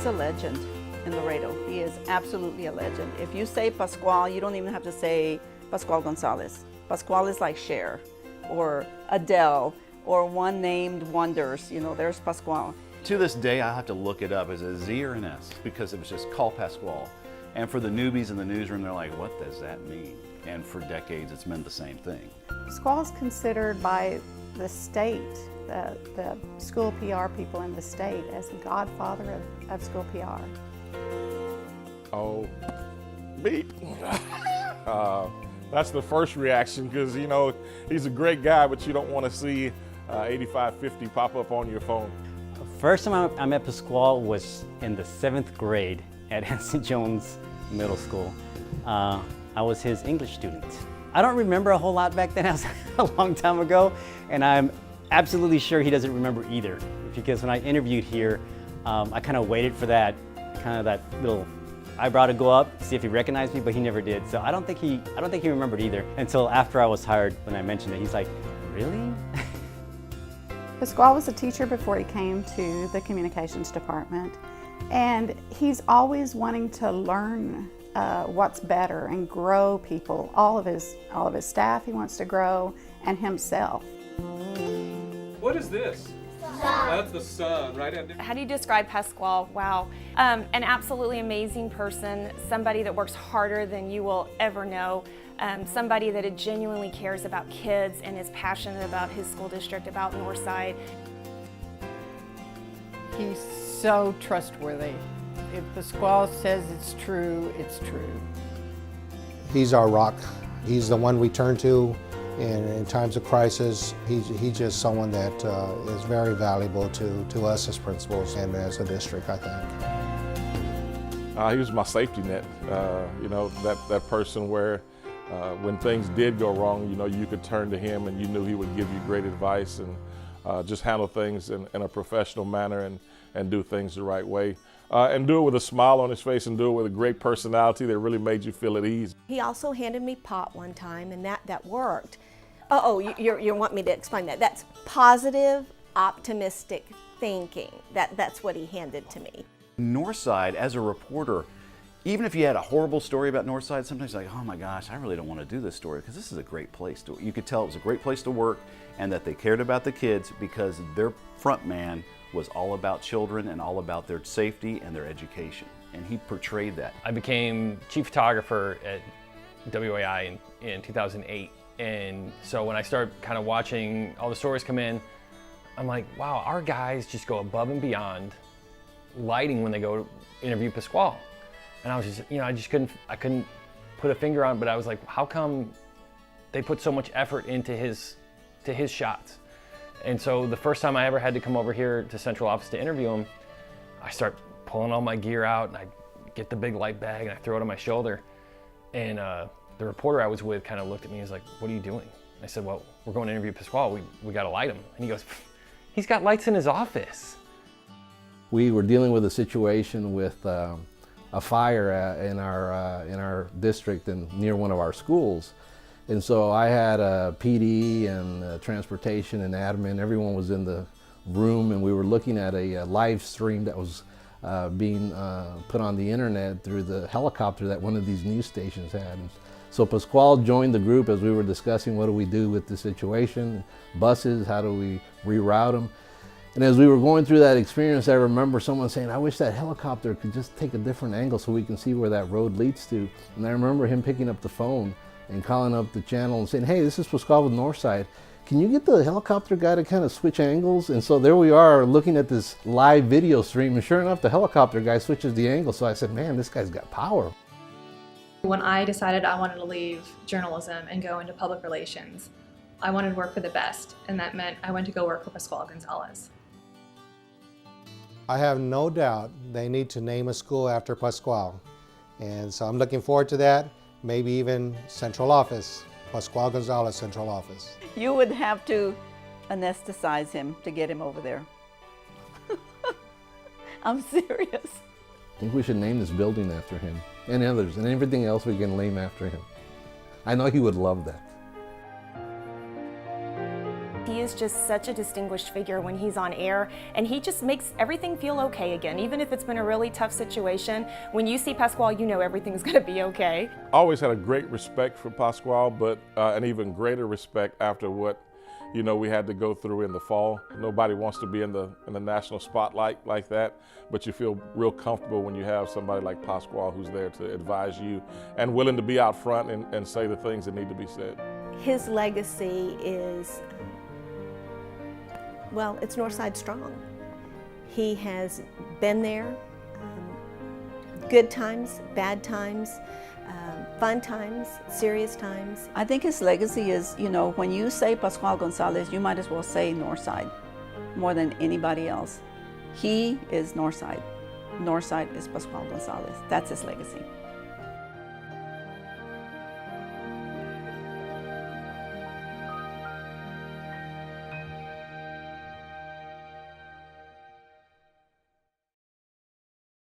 a legend in Laredo. He is absolutely a legend. If you say Pascual, you don't even have to say Pascual Gonzalez. Pascual is like Cher or Adele or one named wonders. You know, there's Pascual. To this day, I have to look it up as a Z or an S because it was just called Pascual. And for the newbies in the newsroom, they're like, what does that mean? And for decades, it's meant the same thing. Pascual is considered by the state, the school PR people in the state, as the godfather of school PR. Oh, beep. That's the first reaction because, you know, he's a great guy, but you don't want to see 8550 pop up on your phone. First time I met Pascual was in the 7th grade at St. John's Middle School. I was his English student. I don't remember a whole lot back then. It was a long time ago, and I'm absolutely sure he doesn't remember either. Because when I interviewed here, I kind of waited for that little eyebrow to go up, see if he recognized me, but he never did. So I don't think he remembered either until after I was hired. When I mentioned it, he's like, "Really?" Pascual was a teacher before he came to the communications department, and he's always wanting to learn what's better and grow people. All of his staff he wants to grow, and himself. What is this? That's the sun, right? How do you describe Pascual? Wow. An absolutely amazing person, somebody that works harder than you will ever know, somebody that genuinely cares about kids and is passionate about his school district, about Northside. He's so trustworthy. If Pascual says it's true, it's true. He's our rock. He's the one we turn to in times of crisis. He's just someone that is very valuable to us as principals and as a district, I think. He was my safety net. You know, that person where when things did go wrong, you know, you could turn to him and you knew he would give you great advice and just handle things in a professional manner and do things the right way. And do it with a smile on his face and do it with a great personality that really made you feel at ease. He also handed me pot one time, and that worked. You want me to explain that? That's positive, optimistic thinking. That's what he handed to me. Northside, as a reporter, even if you had a horrible story about Northside, sometimes you're like, oh my gosh, I really don't want to do this story because this is a great place to. You could tell it was a great place to work and that they cared about the kids because their front man was all about children and all about their safety and their education. And he portrayed that. I became chief photographer at WAI in 2008. And so when I started kind of watching all the stories come in, I'm like, wow, our guys just go above and beyond lighting when they go to interview Pascual. And I was just, you know, I couldn't put a finger on it, but I was like, how come they put so much effort into his shots? And so the first time I ever had to come over here to central office to interview him, I start pulling all my gear out and I get the big light bag and I throw it on my shoulder. And the reporter I was with kind of looked at me and was like, what are you doing? I said, well, we're going to interview Pascual. We got to light him. And he goes, he's got lights in his office. We were dealing with a situation with a fire in our district and near one of our schools. And so I had a PD and transportation and admin, everyone was in the room, and we were looking at a live stream that was being put on the internet through the helicopter that one of these news stations had. And so Pascual joined the group as we were discussing what do we do with the situation, buses, how do we reroute them. And as we were going through that experience, I remember someone saying, I wish that helicopter could just take a different angle so we can see where that road leads to. And I remember him picking up the phone and calling up the channel and saying, hey, this is Pascual with Northside. Can you get the helicopter guy to kind of switch angles? And so there we are looking at this live video stream, and sure enough, the helicopter guy switches the angle. So I said, man, this guy's got power. When I decided I wanted to leave journalism and go into public relations, I wanted to work for the best, and that meant I went to go work for Pascual Gonzalez. I have no doubt they need to name a school after Pascual. And so I'm looking forward to that. Maybe even central office, Pascual Gonzalez central office. You would have to anesthetize him to get him over there. I'm serious. I think we should name this building after him and others, and everything else we can name after him. I know he would love that. He is just such a distinguished figure when he's on air, and he just makes everything feel okay again. Even if it's been a really tough situation, when you see Pascual, you know everything's going to be okay. I always had a great respect for Pascual, but an even greater respect after what we had to go through in the fall. Nobody wants to be in the national spotlight like that, but you feel real comfortable when you have somebody like Pascual who's there to advise you and willing to be out front and say the things that need to be said. His legacy is, well, it's Northside strong. He has been there, good times, bad times, fun times, serious times. I think his legacy is, when you say Pascual Gonzalez, you might as well say Northside more than anybody else. He is Northside. Northside is Pascual Gonzalez. That's his legacy.